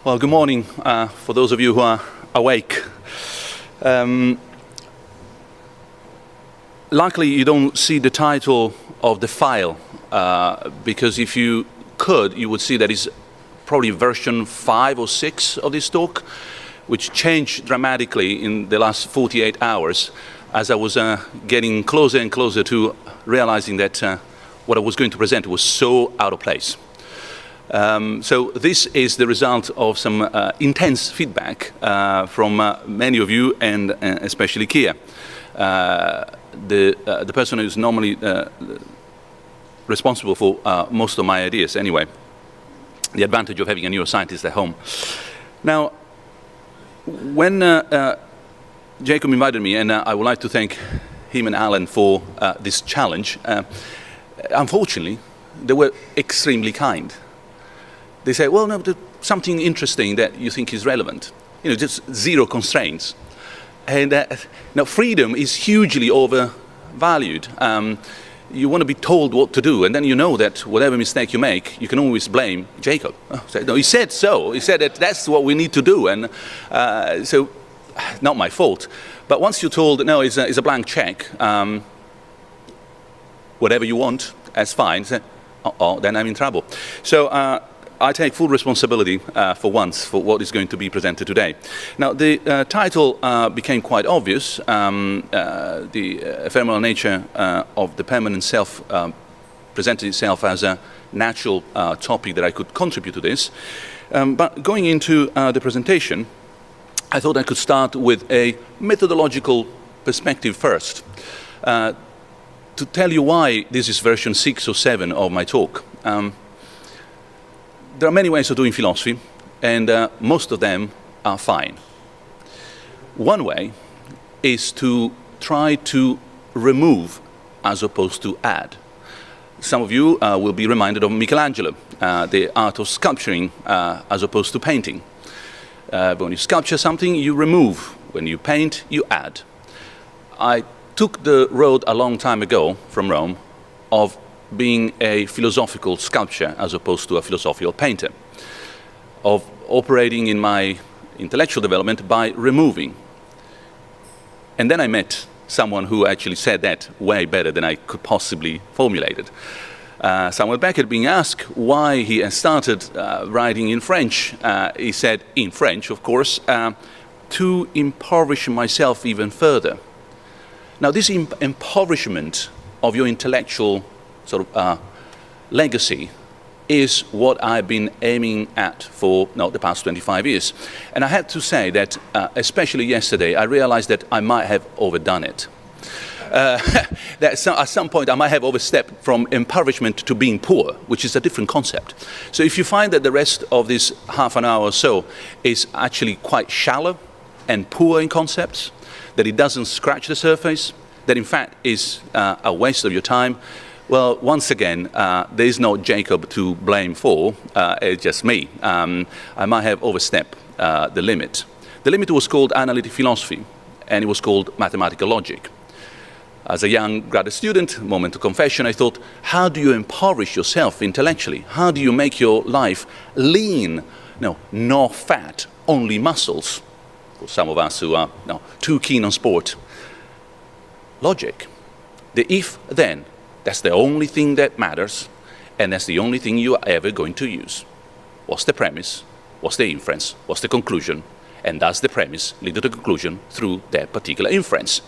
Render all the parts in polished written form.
Well, good morning for those of you who are awake. Luckily, you don't see the title of the file, because if you could, you would see that it's probably version 5 or 6 of this talk, which changed dramatically in the last 48 hours as I was getting closer and closer to realizing that what I was going to present was so out of place. So this is the result of some intense feedback from many of you, and especially Kia, the person who is normally responsible for most of my ideas anyway. The advantage of having a neuroscientist at home. Now, when Jacob invited me, and I would like to thank him and Alan for this challenge, unfortunately, they were extremely kind. They say, well, no, there's something interesting that you think is relevant. You know, just zero constraints. And now freedom is hugely overvalued. You want to be told what to do, and then you know that whatever mistake you make, you can always blame Jacob. Oh, no, he said so. He said that that's what we need to do, and so not my fault. But once you're told, no, it's a blank check, whatever you want, that's fine. So, then I'm in trouble. So I take full responsibility for once for what is going to be presented today. Now, the title became quite obvious. The ephemeral nature of the permanent self presented itself as a natural topic that I could contribute to this. But going into the presentation, I thought I could start with a methodological perspective first, to tell you why this is version 6 or 7 of my talk. There are many ways of doing philosophy, and most of them are fine. One way is to try to remove as opposed to add. Some of you will be reminded of Michelangelo, the art of sculpturing as opposed to painting. When you sculpture something, you remove. When you paint, you add. I took the road a long time ago from Rome of being a philosophical sculptor as opposed to a philosophical painter, of operating in my intellectual development by removing. And then I met someone who actually said that way better than I could possibly formulate it. Samuel Beckett, being asked why he had started writing in French, he said, in French, of course, to impoverish myself even further. Now, this impoverishment of your intellectual sort of legacy is what I've been aiming at for the past 25 years. And I had to say that, especially yesterday, I realized that I might have overdone it. That at some point I might have overstepped from impoverishment to being poor, which is a different concept. So if you find that the rest of this half an hour or so is actually quite shallow and poor in concepts, that it doesn't scratch the surface, that in fact is a waste of your time, well, once again, there is no Jacob to blame for, it's just me. I might have overstepped the limit. The limit was called analytic philosophy, and it was called mathematical logic. As a young graduate student, moment of confession, I thought, how do you impoverish yourself intellectually? How do you make your life lean, no fat, only muscles? For some of us who are too keen on sport. Logic, the if-then. That's the only thing that matters, and that's the only thing you are ever going to use. What's the premise? What's the inference? What's the conclusion? And does the premise lead to the conclusion through that particular inference?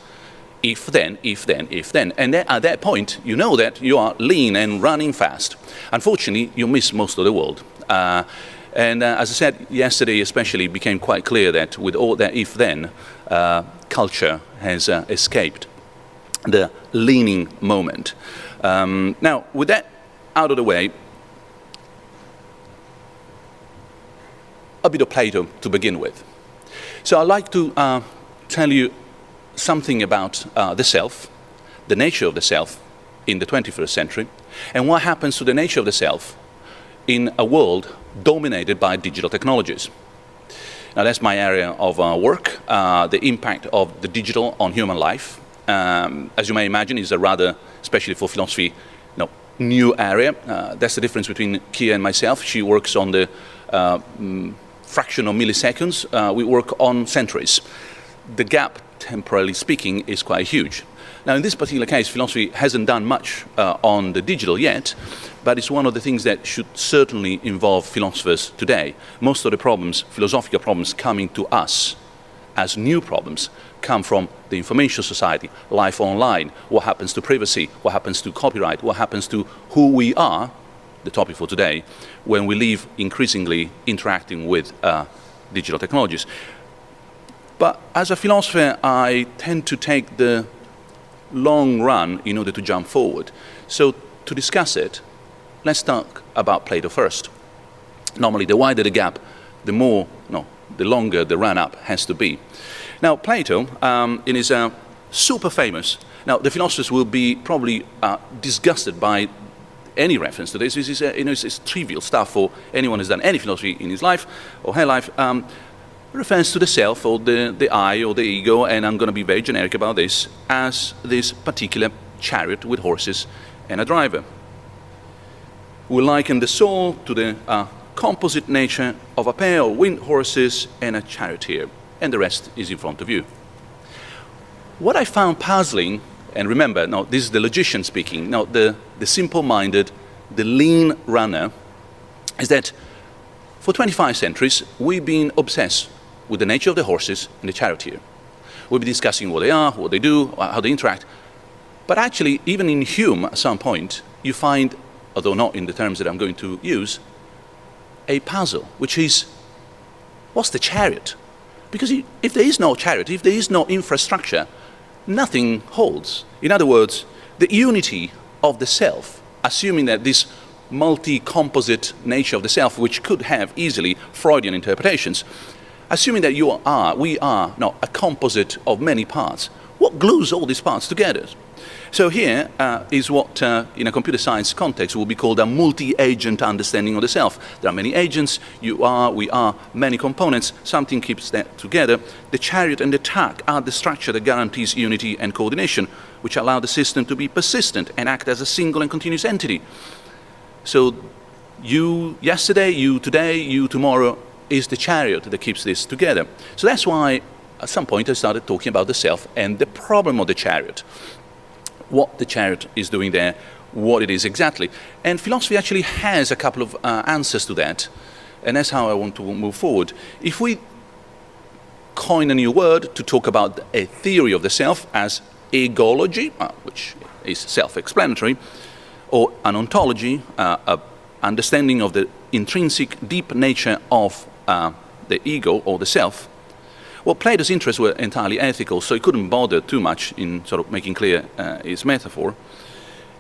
If then, if then, if then. And then at that point, you know that you are lean and running fast. Unfortunately, you miss most of the world. And as I said yesterday, especially, it became quite clear that with all that if-then, culture has escaped the leaning moment. Now, with that out of the way, a bit of Plato to begin with. So I'd like to tell you something about the self, the nature of the self in the 21st century, and what happens to the nature of the self in a world dominated by digital technologies. Now, that's my area of work, the impact of the digital on human life. As you may imagine, is a rather, especially for philosophy, new area. That's the difference between Kia and myself. She works on the fraction of milliseconds, we work on centuries. The gap, temporally speaking, is quite huge. Now, in this particular case, philosophy hasn't done much on the digital yet, but it's one of the things that should certainly involve philosophers today. Most of the problems, philosophical problems, coming to us as new problems come from the information society, life online, what happens to privacy, what happens to copyright, what happens to who we are, the topic for today, when we live increasingly interacting with digital technologies. But as a philosopher, I tend to take the long run in order to jump forward. So to discuss it, let's talk about Plato first. Normally, the wider the gap, the longer the run-up has to be. Now, Plato, in his super famous, now the philosophers will be probably disgusted by any reference to this. This is, it's trivial stuff for anyone who's done any philosophy in his life or her life. Refers to the self or the I or the ego, and I'm going to be very generic about this, as this particular chariot with horses and a driver. We liken the soul to the composite nature of a pair of winged horses and a charioteer, and the rest is in front of you. What I found puzzling, and remember, now this is the logician speaking, now the simple-minded, the lean runner, is that for 25 centuries we've been obsessed with the nature of the horses and the charioteer. We'll be discussing what they are, what they do, how they interact. But actually, even in Hume, at some point, you find, although not in the terms that I'm going to use, a puzzle, which is, what's the chariot? Because if there is no chariot, if there is no infrastructure, nothing holds. In other words, the unity of the self, assuming that this multi-composite nature of the self, which could have easily Freudian interpretations, assuming that we are now a composite of many parts, what glues all these parts together? So here is what, in a computer science context, will be called a multi-agent understanding of the self. There are many agents, you are, we are, many components, something keeps that together. The chariot and the tack are the structure that guarantees unity and coordination, which allow the system to be persistent and act as a single and continuous entity. So you yesterday, you today, you tomorrow, is the chariot that keeps this together. So that's why at some point I started talking about the self and the problem of the chariot. What the chariot is doing there, what it is exactly. And philosophy actually has a couple of answers to that, and that's how I want to move forward. If we coin a new word to talk about a theory of the self as egology, which is self-explanatory, or an ontology, understanding of the intrinsic deep nature of the ego or the self, well, Plato's interests were entirely ethical, so he couldn't bother too much in sort of making clear his metaphor.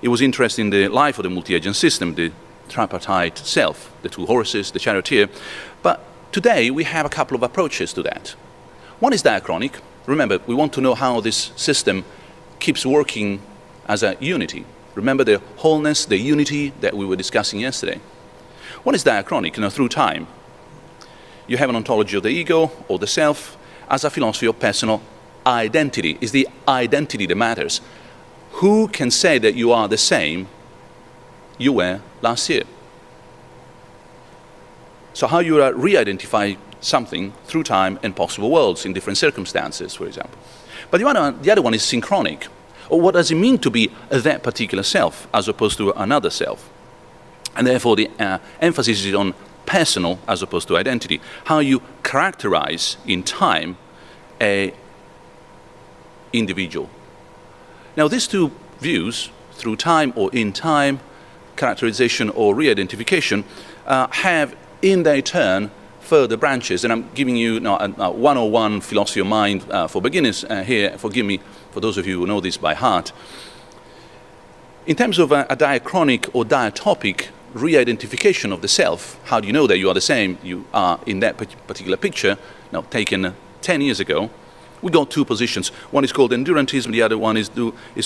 He was interested in the life of the multi-agent system, the tripartite self, the two horses, the charioteer. But today we have a couple of approaches to that. One is diachronic. Remember, we want to know how this system keeps working as a unity. Remember the wholeness, the unity that we were discussing yesterday. One is diachronic, through time. You have an ontology of the ego or the self as a philosophy of personal identity. It's the identity that matters. Who can say that you are the same you were last year? So how you re-identify something through time and possible worlds in different circumstances, for example. But the other one is synchronic. Or what does it mean to be that particular self as opposed to another self? And therefore the emphasis is on personal as opposed to identity. How you characterize in time a individual. Now these two views, through time or in time, characterization or re-identification, have in their turn further branches. And I'm giving you now a 101 philosophy of mind for beginners here. Forgive me for those of you who know this by heart. In terms of a diachronic or diatopic re-identification of the self, how do you know that you are the same you are in that particular picture, now taken 10 years ago? We got two positions. One is called endurantism, the other one is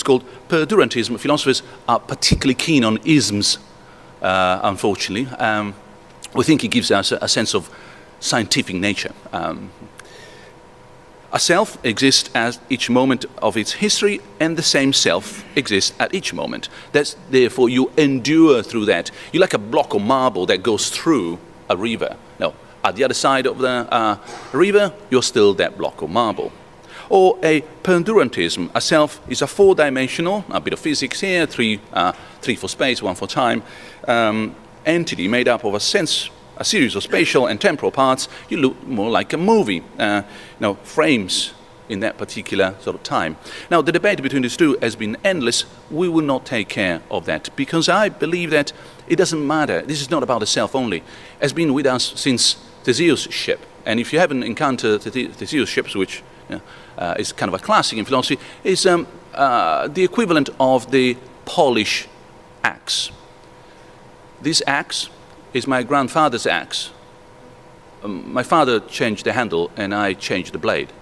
called perdurantism. Philosophers are particularly keen on isms, unfortunately. We think it gives us a sense of scientific nature. A self exists at each moment of its history, and the same self exists at each moment. That's therefore you endure through that. You're like a block of marble that goes through a river. No, at the other side of the river, you're still that block of marble. Or a pendurantism. A self is a four-dimensional, a bit of physics here, three for space, one for time, entity made up of a series of spatial and temporal parts. You look more like a movie, frames in that particular sort of time. Now, the debate between these two has been endless. We will not take care of that, because I believe that it doesn't matter. This is not about the self only. It has been with us since Theseus' ship. And if you haven't encountered Theseus' ships, which is kind of a classic in philosophy, is the equivalent of the Polish axe. This axe is my grandfather's axe. My father changed the handle and I changed the blade.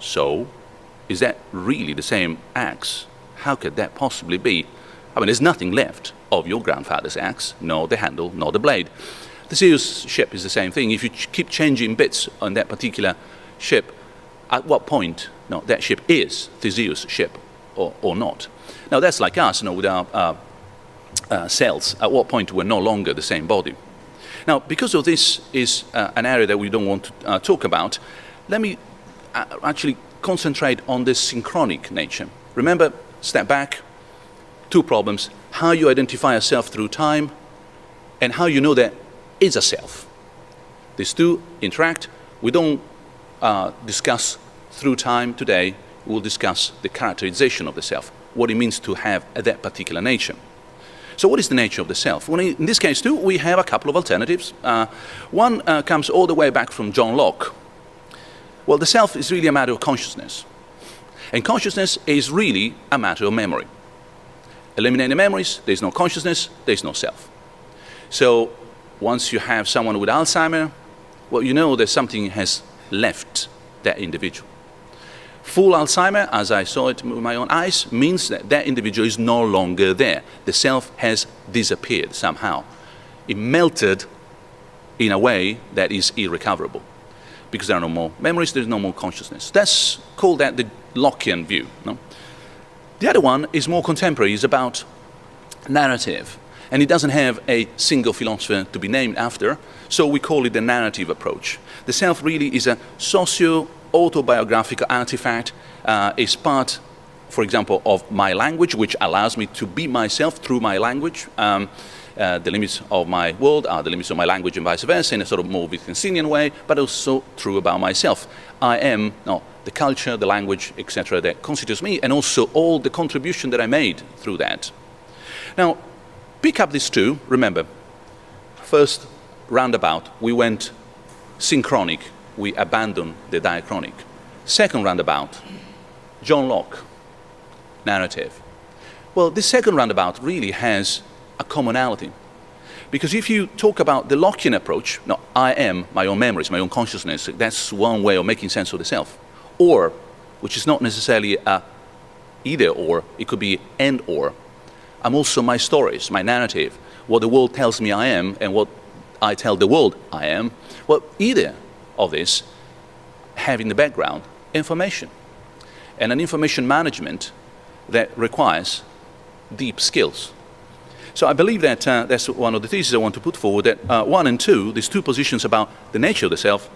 So, is that really the same axe? How could that possibly be? I mean, there's nothing left of your grandfather's axe, nor the handle, nor the blade. The Theseus ship is the same thing. If you keep changing bits on that particular ship, at what point that ship is Theseus' ship or not? Now, that's like us, with our cells. At what point we're no longer the same body? Now, because of this is an area that we don't want to talk about, let me actually concentrate on the synchronic nature. Remember, step back, two problems: how you identify a self through time, and how you know that is a self. These two interact. We don't discuss through time today. We'll discuss the characterization of the self, what it means to have that particular nature. So what is the nature of the self? Well, in this case too, we have a couple of alternatives. One comes all the way back from John Locke. Well, the self is really a matter of consciousness. And consciousness is really a matter of memory. Eliminate the memories, there's no consciousness, there's no self. So once you have someone with Alzheimer, well, you know that something has left that individual. Full Alzheimer, as I saw it with my own eyes, means that that individual is no longer there. The self has disappeared somehow. It melted in a way that is irrecoverable, because there are no more memories, there's no more consciousness. Let's call that the Lockean view. No? The other one is more contemporary, it's about narrative. And it doesn't have a single philosopher to be named after, so we call it the narrative approach. The self really is a socio-autobiographical artifact. It's part, for example, of my language, which allows me to be myself through my language. The limits of my world are the limits of my language and vice versa, in a sort of more Wittgensteinian way, but also true about myself. I am the culture, the language, etc., that constitutes me, and also all the contribution that I made through that. Now, pick up these two. Remember, first roundabout, we went synchronic. We abandoned the diachronic. Second roundabout, John Locke, narrative. Well, this second roundabout really has a commonality. Because if you talk about the Lockean approach, I am my own memories, my own consciousness, that's one way of making sense of the self. Or, which is not necessarily a either or, it could be and or. I'm also my stories, my narrative, what the world tells me I am and what I tell the world I am. Well, either of this have in the background information, and an information management that requires deep skills. So I believe that that's one of the theses I want to put forward, that 1 and 2, these two positions about the nature of the self,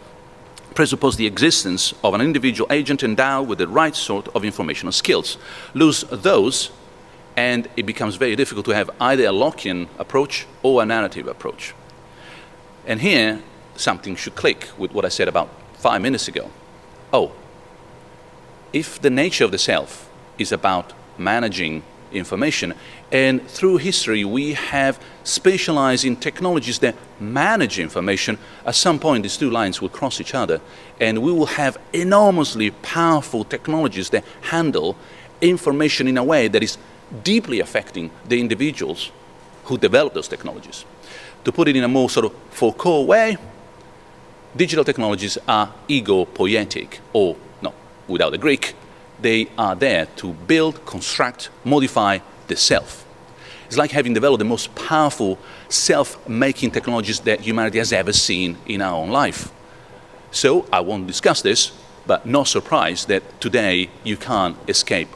presuppose the existence of an individual agent endowed with the right sort of informational skills. Lose those, and it becomes very difficult to have either a Lockean approach or a narrative approach. And here, something should click with what I said about 5 minutes ago. Oh, if the nature of the self is about managing information, and through history we have specialized in technologies that manage information, at some point these two lines will cross each other, and we will have enormously powerful technologies that handle information in a way that is deeply affecting the individuals who develop those technologies. To put it in a more sort of Foucault way, digital technologies are ego-poietic, or, no, without the Greek, they are there to build, construct, modify the self. It's like having developed the most powerful self-making technologies that humanity has ever seen in our own life. So I won't discuss this, but no surprise that today you can't escape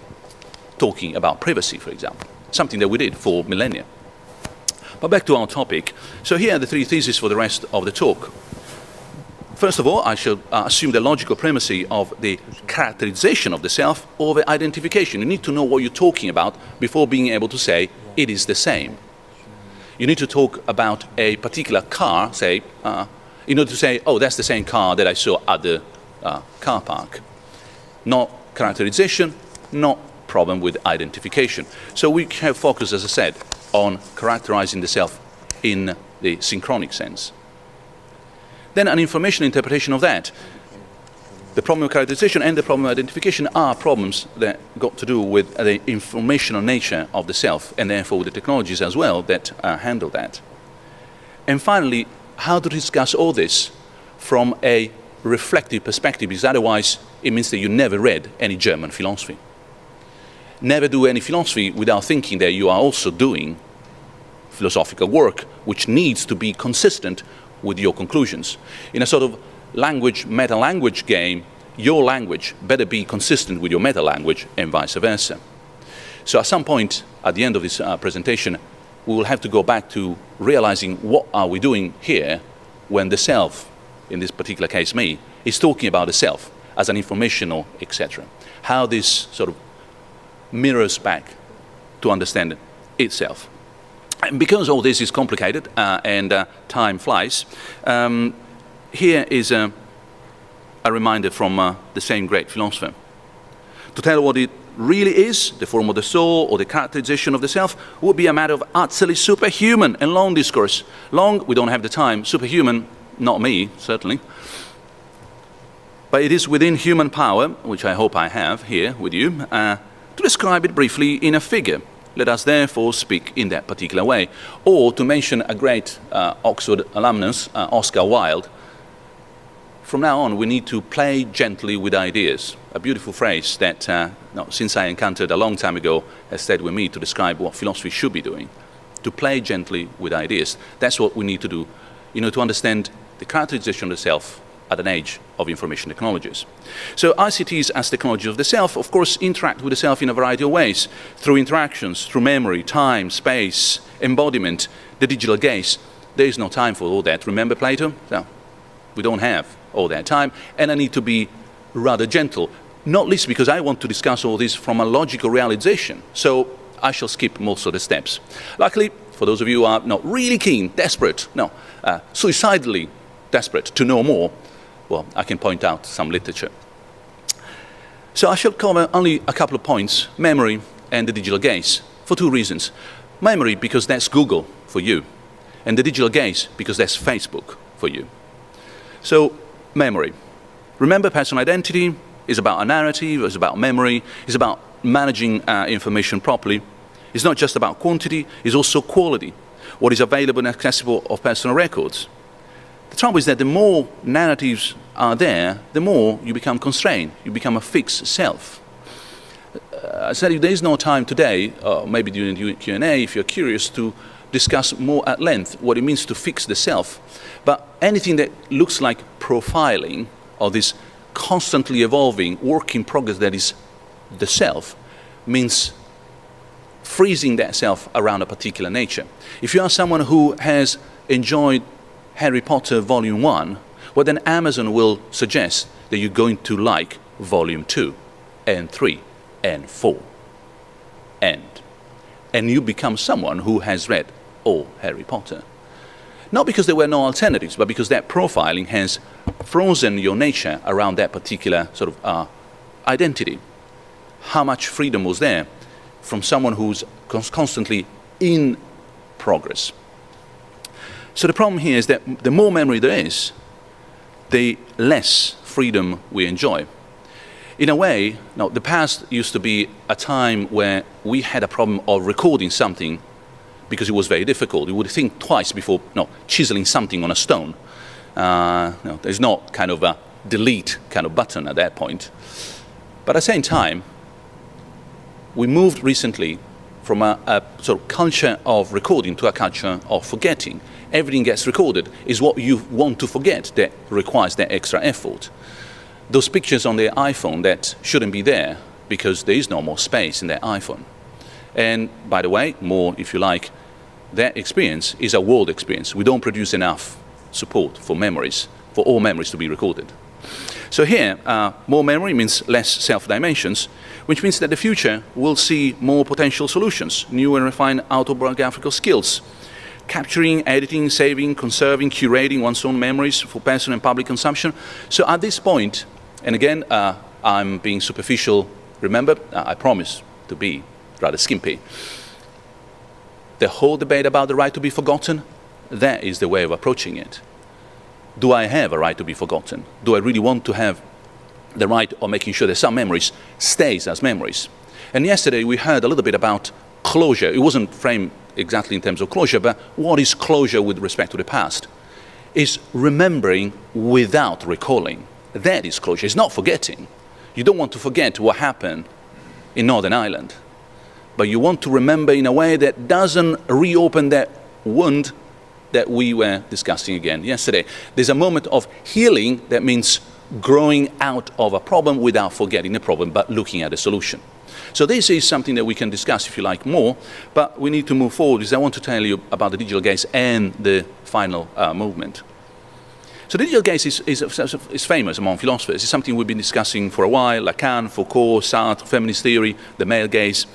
talking about privacy, for example, something that we did for millennia. But back to our topic. So here are the three theses for the rest of the talk. First of all, I shall assume the logical primacy of the characterization of the self over identification. You need to know what you're talking about before being able to say it is the same. You need to talk about a particular car, say, in order to say, oh, that's the same car that I saw at the car park. Not characterization, not problem with identification. So we have focused, as I said, on characterizing the self in the synchronic sense. Then an informational interpretation of that. The problem of characterization and the problem of identification are problems that got to do with the informational nature of the self, and therefore with the technologies as well that handle that. And finally, how to discuss all this from a reflective perspective, because otherwise it means that you never read any German philosophy. Never do any philosophy without thinking that you are also doing philosophical work which needs to be consistent with your conclusions. In a sort of meta-language game, your language better be consistent with your meta-language and vice versa. So at some point at the end of this presentation, we will have to go back to realizing what are we doing here when the self, in this particular case me, is talking about the self as an informational, etc. How this sort of mirrors back to understand itself. And because all this is complicated and time flies, here is a reminder from the same great philosopher. To tell what it really is, the form of the soul or the characterization of the self, would be a matter of utterly superhuman and long discourse. Long, we don't have the time. Superhuman, not me, certainly. But it is within human power, which I hope I have here with you, to describe it briefly in a figure. Let us therefore speak in that particular way. Or to mention a great Oxford alumnus, Oscar Wilde, from now on we need to play gently with ideas. A beautiful phrase that, since I encountered a long time ago, has stayed with me to describe what philosophy should be doing. To play gently with ideas. That's what we need to do, to understand the characterization of the self at an age of information technologies. So ICTs as technologies of the self, of course, interact with the self in a variety of ways, through interactions, through memory, time, space, embodiment, the digital gaze. There is no time for all that. Remember Plato? No, we don't have all that time, and I need to be rather gentle, not least because I want to discuss all this from a logical realization, so I shall skip most of the steps. Luckily, for those of you who are not really keen, desperate, suicidally desperate to know more, well, I can point out some literature. So I shall cover only a couple of points, memory and the digital gaze, for two reasons. Memory, because that's Google for you, and the digital gaze, because that's Facebook for you. So, memory. Remember, personal identity is about a narrative, it's about memory, it's about managing information properly. It's not just about quantity, it's also quality. What is available and accessible of personal records. The trouble is that the more narratives are there, the more you become constrained. You become a fixed self. I said there is no time today, maybe during the Q&A, if you're curious, to discuss more at length what it means to fix the self. But anything that looks like profiling, or this constantly evolving work in progress that is the self, means freezing that self around a particular nature. If you are someone who has enjoyed Harry Potter Volume 1, well then Amazon will suggest that you're going to like Volume 2 and 3 and 4. And you become someone who has read all Harry Potter. Not because there were no alternatives, but because that profiling has frozen your nature around that particular sort of identity. How much freedom was there from someone who's constantly in progress? So the problem here is that the more memory there is, the less freedom we enjoy. In a way, the past used to be a time where we had a problem of recording something because it was very difficult. You would think twice before chiseling something on a stone. There's not kind of a delete kind of button at that point. But at the same time, we moved recently from a sort of culture of recording to a culture of forgetting. Everything gets recorded. Is what you want to forget that requires that extra effort. Those pictures on the iPhone that shouldn't be there because there is no more space in that iPhone. And by the way, more if you like, that experience is a world experience. We don't produce enough support for memories, for all memories to be recorded. So here, more memory means less self-dimensions, which means that the future will see more potential solutions, new and refined autobiographical skills, capturing, editing, saving, conserving, curating one's own memories for personal and public consumption. So at this point, and again, I'm being superficial, remember, I promise to be rather skimpy. The whole debate about the right to be forgotten, that is the way of approaching it. Do I have a right to be forgotten? Do I really want to have the right of making sure that some memories stays as memories? And yesterday we heard a little bit about closure. It wasn't framed exactly in terms of closure, but what is closure with respect to the past? Is remembering without recalling. That is closure. It's not forgetting. You don't want to forget what happened in Northern Ireland, but you want to remember in a way that doesn't reopen that wound that we were discussing again yesterday. There's a moment of healing that means growing out of a problem without forgetting the problem, but looking at the solution. So this is something that we can discuss, if you like, more, but we need to move forward because I want to tell you about the digital gaze and the final movement. So the digital gaze is famous among philosophers. It's something we've been discussing for a while: Lacan, Foucault, Sartre, feminist theory, the male gaze.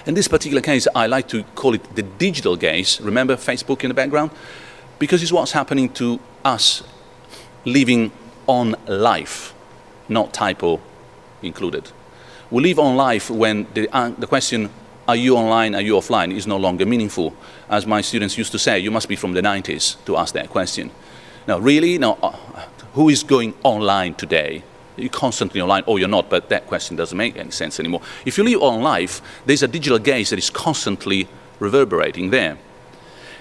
In this particular case, I like to call it the digital gaze. Remember Facebook in the background? Because it's what's happening to us living on life, not typo included. We live on life when the question, are you online, are you offline, is no longer meaningful. As my students used to say, you must be from the 90s to ask that question. Now, really? No, who is going online today? You're constantly online, or you're not, but that question doesn't make any sense anymore. If you live on life, there's a digital gaze that is constantly reverberating there.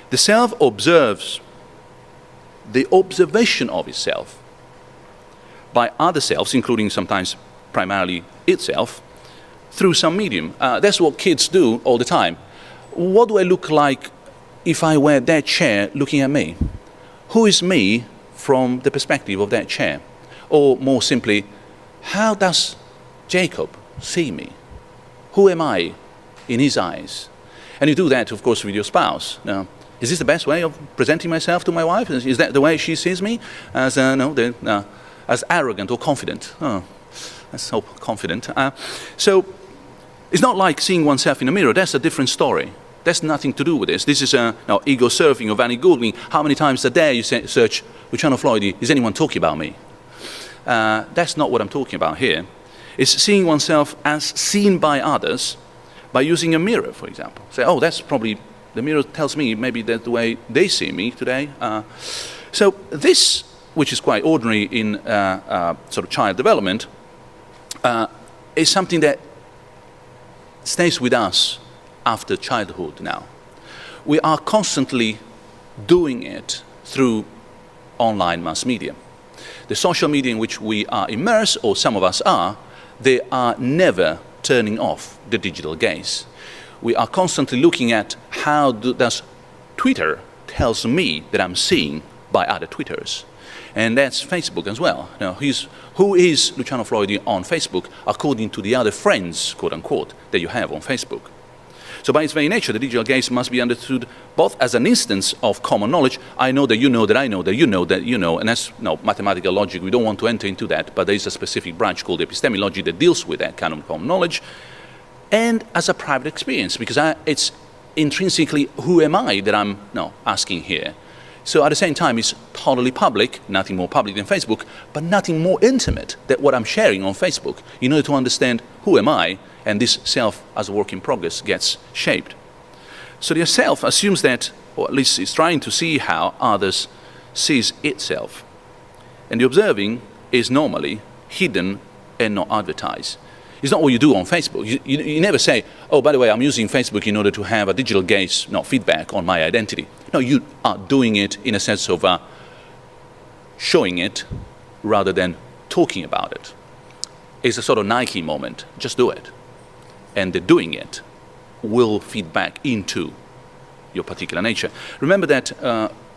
The self observes the observation of itself by other selves, including sometimes primarily itself, through some medium. That's what kids do all the time. What do I look like if I wear that chair looking at me? Who is me from the perspective of that chair? Or more simply, how does Jacob see me? Who am I in his eyes? And you do that, of course, with your spouse. Now, is this the best way of presenting myself to my wife? Is that the way she sees me? As, as arrogant or confident? Oh, that's so confident. So it's not like seeing oneself in a mirror. That's a different story. That's nothing to do with this. This is ego surfing or vanity googling. How many times a day you search Luciano Floyd, is anyone talking about me? That's not what I'm talking about here. It's seeing oneself as seen by others by using a mirror, for example. Say, oh, that's probably, the mirror tells me maybe that's the way they see me today. So this, which is quite ordinary in sort of child development, is something that stays with us after childhood now. We are constantly doing it through online mass media. The social media in which we are immersed, or some of us are, they are never turning off the digital gaze. We are constantly looking at how does Twitter tells me that I'm seen by other Twitters. And that's Facebook as well. Now, who is Luciano Floyd on Facebook according to the other friends, quote unquote, that you have on Facebook? So by its very nature, the digital gaze must be understood both as an instance of common knowledge. I know that you know that I know that you know that you know, and that's mathematical logic. We don't want to enter into that, but there is a specific branch called epistemology that deals with that kind of common knowledge, and as a private experience, because it's intrinsically who am I that I'm asking here. So at the same time, it's totally public, nothing more public than Facebook, but nothing more intimate than what I'm sharing on Facebook, in order to understand who am I, and this self as a work in progress gets shaped. So the self assumes that, or at least is trying to see how others sees itself. And the observing is normally hidden and not advertised. It's not what you do on Facebook. You never say, oh, by the way, I'm using Facebook in order to have a digital gaze, feedback on my identity. No, you are doing it in a sense of showing it rather than talking about it. It's a sort of Nike moment. Just do it. And the doing it will feed back into your particular nature. Remember that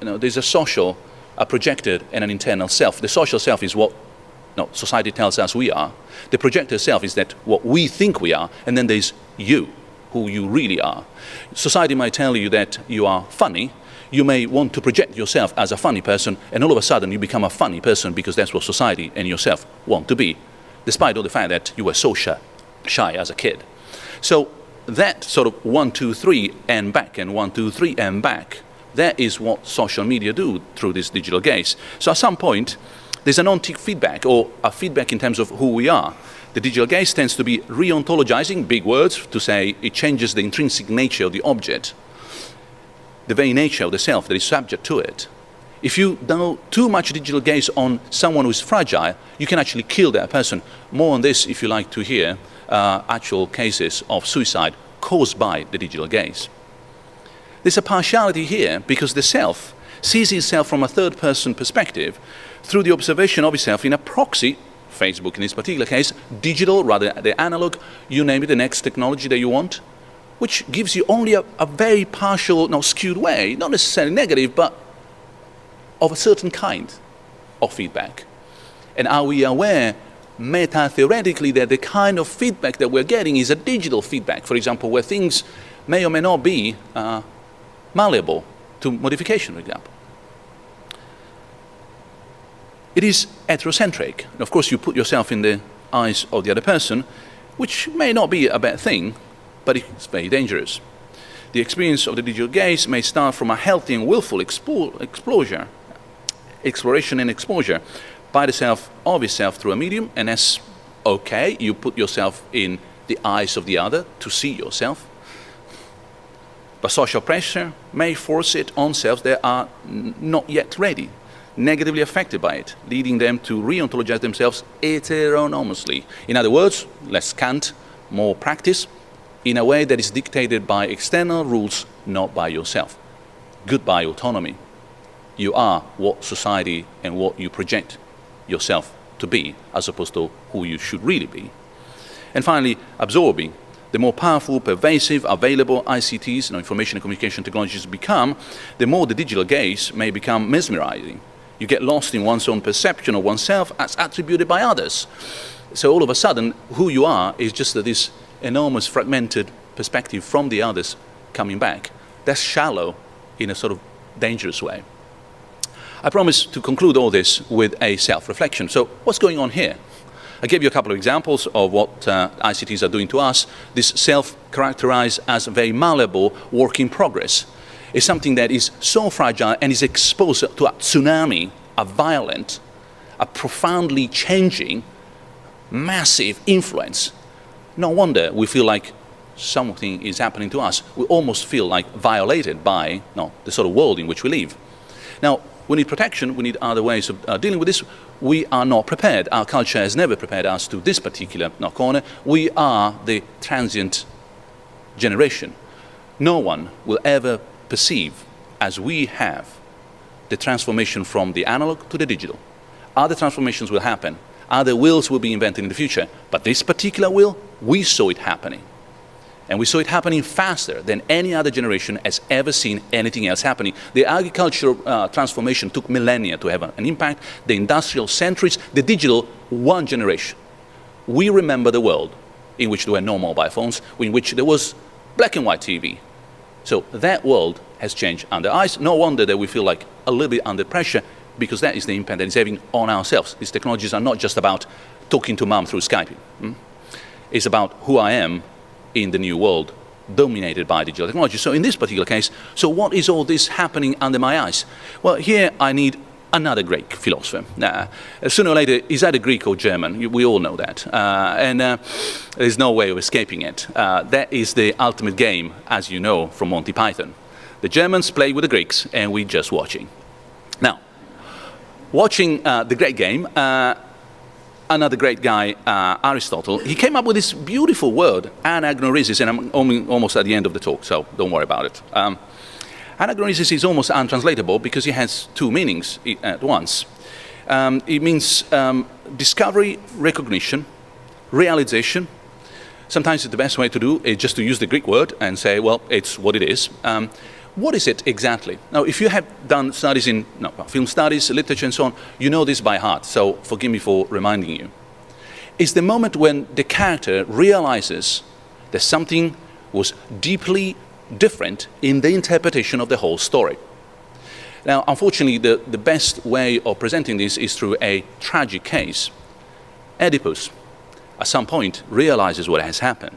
there's a social, a projected, and an internal self. The social self is what society tells us we are. The projected self is that what we think we are, and then there's you. who you really are. Society might tell you that you are funny. You may want to project yourself as a funny person, and all of a sudden you become a funny person because that's what society and yourself want to be, despite all the fact that you were so shy as a kid. So that sort of 1, 2, 3 and back, and 1, 2, 3 and back, that is what social media do through this digital gaze. So at some point, there's an ontic feedback, or a feedback in terms of who we are. The digital gaze tends to be re-ontologizing, big words, to say it changes the intrinsic nature of the object, the very nature of the self that is subject to it. If you do too much digital gaze on someone who is fragile, you can actually kill that person. More on this if you like to hear actual cases of suicide caused by the digital gaze. There's a partiality here because the self sees itself from a third-person perspective through the observation of itself in a proxy, Facebook in this particular case, digital rather than the analog, you name it, the next technology that you want, which gives you only a very partial, skewed way, not necessarily negative, but of a certain kind of feedback. And are we aware, meta-theoretically, that the kind of feedback that we're getting is a digital feedback, for example, where things may or may not be malleable to modification, for example? It is heterocentric. And of course, you put yourself in the eyes of the other person, which may not be a bad thing, but it's very dangerous. The experience of the digital gaze may start from a healthy and willful exploration and exposure by the self of itself through a medium, and that's okay. You put yourself in the eyes of the other to see yourself. But social pressure may force it on selves that are not yet ready, negatively affected by it, leading them to re-ontologize themselves heteronomously. In other words, less Kant, more practice, in a way that is dictated by external rules, not by yourself. Goodbye autonomy. You are what society and what you project yourself to be, as opposed to who you should really be. And finally, absorbing. The more powerful, pervasive, available ICTs, information and communication technologies become, the more the digital gaze may become mesmerizing. You get lost in one's own perception of oneself as attributed by others. So all of a sudden, who you are is just this enormous fragmented perspective from the others coming back. That's shallow in a sort of dangerous way. I promise to conclude all this with a self-reflection. So what's going on here? I gave you a couple of examples of what ICTs are doing to us. This self characterized as a very malleable work in progress. Is something that is so fragile and is exposed to a tsunami, a violent, a profoundly changing, massive influence. No wonder we feel like something is happening to us. We almost feel like violated by the sort of world in which we live. Now, we need protection, we need other ways of dealing with this. We are not prepared. Our culture has never prepared us to this particular corner. We are the transient generation. No one will ever perceive, as we have, the transformation from the analog to the digital. Other transformations will happen. Other wills will be invented in the future. But this particular will, we saw it happening. And we saw it happening faster than any other generation has ever seen anything else happening. The agricultural transformation took millennia to have an impact. The industrial centuries, the digital, 1 generation. We remember the world in which there were no mobile phones, in which there was black and white TV. So that world has changed under eyes. No wonder that we feel like a little bit under pressure, because that is the impact that it's having on ourselves. These technologies are not just about talking to mom through Skype. It's about who I am in the new world dominated by digital technology. So in this particular case, so what is all this happening under my eyes? Well, here I need another Greek philosopher. Sooner or later, he's either Greek or German. We all know that. And there's no way of escaping it. That is the ultimate game, as you know, from Monty Python. The Germans play with the Greeks, and we're just watching. Now, watching the great game, another great guy, Aristotle, he came up with this beautiful word, anagnorisis, and I'm almost at the end of the talk, so don't worry about it. Anagnorisis is almost untranslatable because it has 2 meanings at once. It means discovery, recognition, realization. Sometimes the best way to do is just to use the Greek word and say, well, it's what it is. What is it exactly? Now, if you have done studies in film studies, literature, and so on, you know this by heart, so forgive me for reminding you. It's the moment when the character realizes that something was deeply different in the interpretation of the whole story. Now, unfortunately, the best way of presenting this is through a tragic case. Oedipus, at some point, realizes what has happened.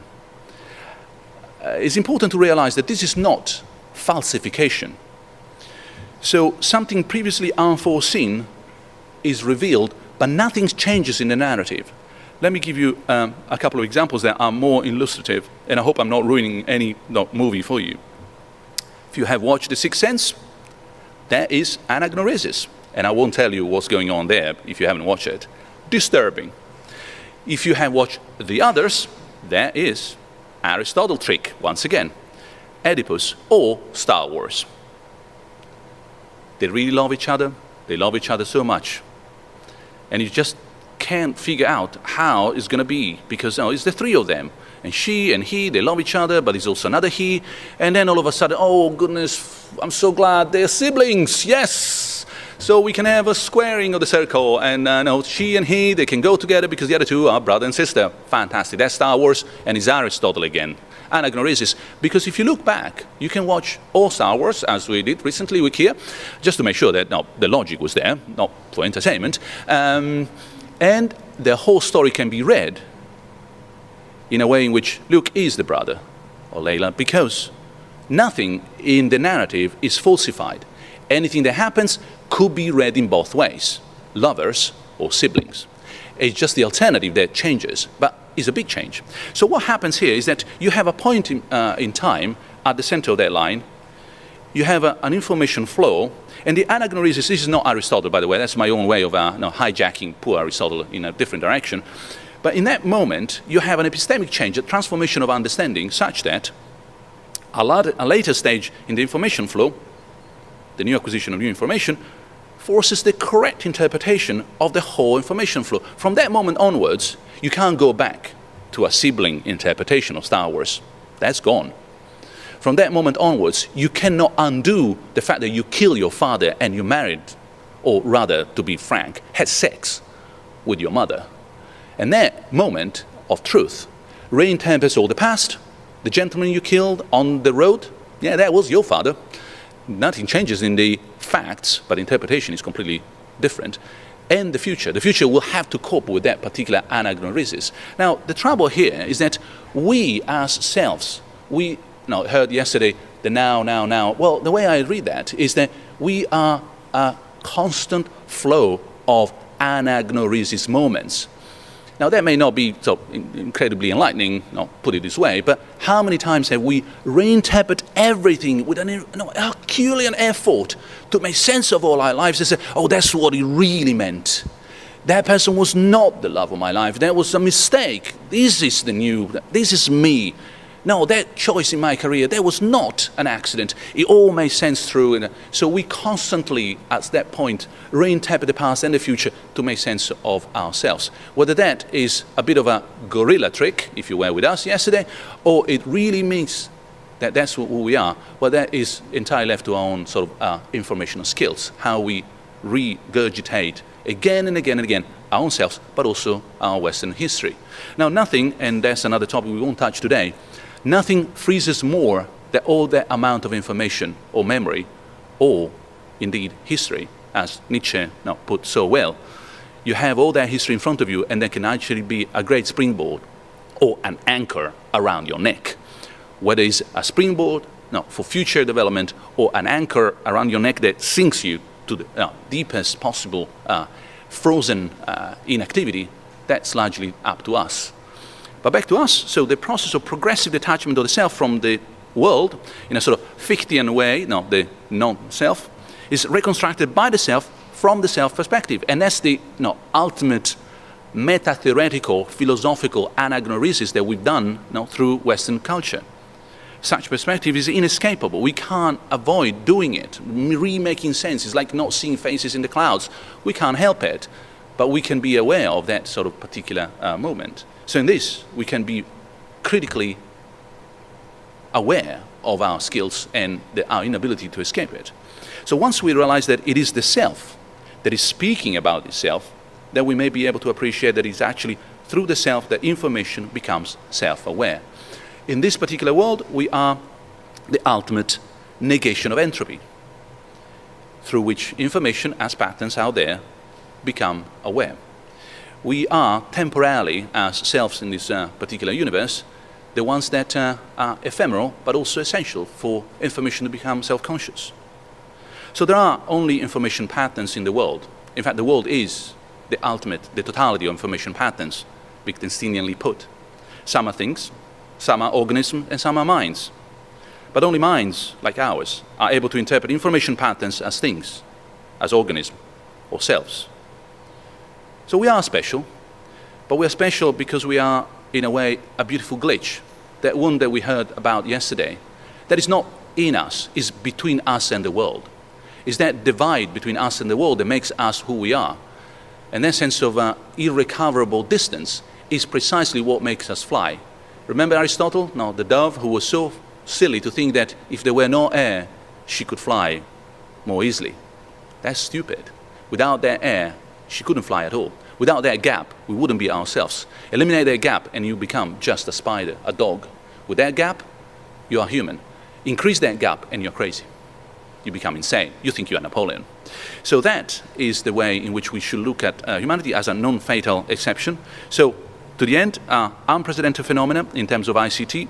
It's important to realize that this is not falsification. So something previously unforeseen is revealed, but nothing changes in the narrative. Let me give you a couple of examples that are more illustrative, and I hope I'm not ruining any movie for you. If you have watched The Sixth Sense, there is anagnorisis, and I won't tell you what's going on there if you haven't watched it. Disturbing. If you have watched the others, there is Aristotle trick, once again. Oedipus or Star Wars. They really love each other. They love each other so much. And you just can't figure out how it's going to be, because it's the three of them. And she and he, they love each other, but there's also another he. And then all of a sudden, oh goodness, I'm so glad they're siblings, yes! So we can have a squaring of the circle, and she and he, they can go together because the other two are brother and sister. Fantastic, that's Star Wars, and it's Aristotle again. Anagnorisis, because if you look back, you can watch all Star Wars, as we did recently with Kia, just to make sure that the logic was there, not for entertainment, and the whole story can be read in a way in which Luke is the brother of Layla, because nothing in the narrative is falsified. Anything that happens could be read in both ways, lovers or siblings. It's just the alternative that changes, but is a big change. So what happens here is that you have a point in time at the center of that line. You have an information flow, and the anagnorisis, this is not Aristotle, by the way, that's my own way of hijacking poor Aristotle in a different direction. But in that moment, you have an epistemic change, a transformation of understanding, such that a later stage in the information flow, the new acquisition of new information, forces the correct interpretation of the whole information flow. From that moment onwards, you can't go back to a sibling interpretation of Star Wars. That's gone. From that moment onwards, you cannot undo the fact that you killed your father and you married, or rather, to be frank, had sex with your mother. And that moment of truth reinterprets all the past. The gentleman you killed on the road, yeah, that was your father. Nothing changes in the facts, but interpretation is completely different. And the future will have to cope with that particular anagnorisis. Now, the trouble here is that we as selves, we heard yesterday the now. Well, the way I read that is that we are a constant flow of anagnorisis moments. Now, that may not be so incredibly enlightening, put it this way, but how many times have we reinterpreted everything with an Herculean effort to make sense of all our lives and say, oh, that's what it really meant. That person was not the love of my life. That was a mistake. This is me. No, that choice in my career, that was not an accident. It all made sense through. So we constantly, at that point, reinterpret the past and the future to make sense of ourselves. Whether that is a bit of a gorilla trick, if you were with us yesterday, or it really means that that's who we are, well, that is entirely left to our own sort of informational skills, how we regurgitate again and again and again our own selves, but also our Western history. Now, nothing, and that's another topic we won't touch today, nothing freezes more than all that amount of information or memory, or indeed history, as Nietzsche put so well. You have all that history in front of you, and that can actually be a great springboard or an anchor around your neck. Whether it's a springboard for future development or an anchor around your neck that sinks you to the deepest possible frozen inactivity, that's largely up to us. But back to us, so the process of progressive detachment of the self from the world, in a sort of Fichtean way, the non-self, is reconstructed by the self from the self perspective. And that's the ultimate meta-theoretical, philosophical anagnorisis that we've done through Western culture. Such perspective is inescapable. We can't avoid doing it, remaking sense. It's like not seeing faces in the clouds. We can't help it, but we can be aware of that sort of particular moment. So in this, we can be critically aware of our skills and our inability to escape it. So once we realize that it is the self that is speaking about itself, then we may be able to appreciate that it's actually through the self that information becomes self-aware. In this particular world, we are the ultimate negation of entropy, through which information as patterns out there become aware. We are temporarily, as selves in this particular universe, the ones that are ephemeral but also essential for information to become self-conscious. So there are only information patterns in the world. In fact, the world is the ultimate, the totality of information patterns, Wittgensteinianly put. Some are things, some are organisms, and some are minds. But only minds, like ours, are able to interpret information patterns as things, as organisms, or selves. So we are special, but we are special because we are, in a way, a beautiful glitch. That one that we heard about yesterday, that is not in us, is between us and the world. It's that divide between us and the world that makes us who we are. And that sense of irrecoverable distance is precisely what makes us fly. Remember Aristotle? No, the dove who was so silly to think that if there were no air, she could fly more easily. That's stupid. Without that air, she couldn't fly at all. Without that gap, we wouldn't be ourselves. Eliminate that gap and you become just a spider, a dog. With that gap, you are human. Increase that gap and you're crazy. You become insane. You think you are Napoleon. So that is the way in which we should look at humanity as a non-fatal exception. So to the end, unprecedented phenomena in terms of ICT,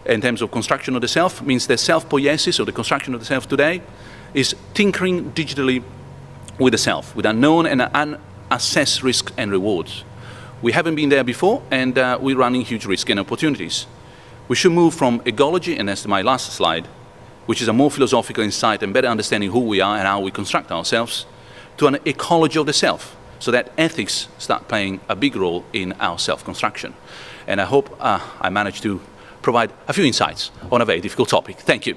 in terms of construction of the self, means that self-poiesis, or the construction of the self today, is tinkering digitally with the self, with unknown and unassessed risks and rewards. We haven't been there before, and we're running huge risks and opportunities. We should move from egology, and that's my last slide, which is a more philosophical insight and better understanding who we are and how we construct ourselves, to an ecology of the self, so that ethics start playing a big role in our self-construction. And I hope I managed to provide a few insights on a very difficult topic. Thank you.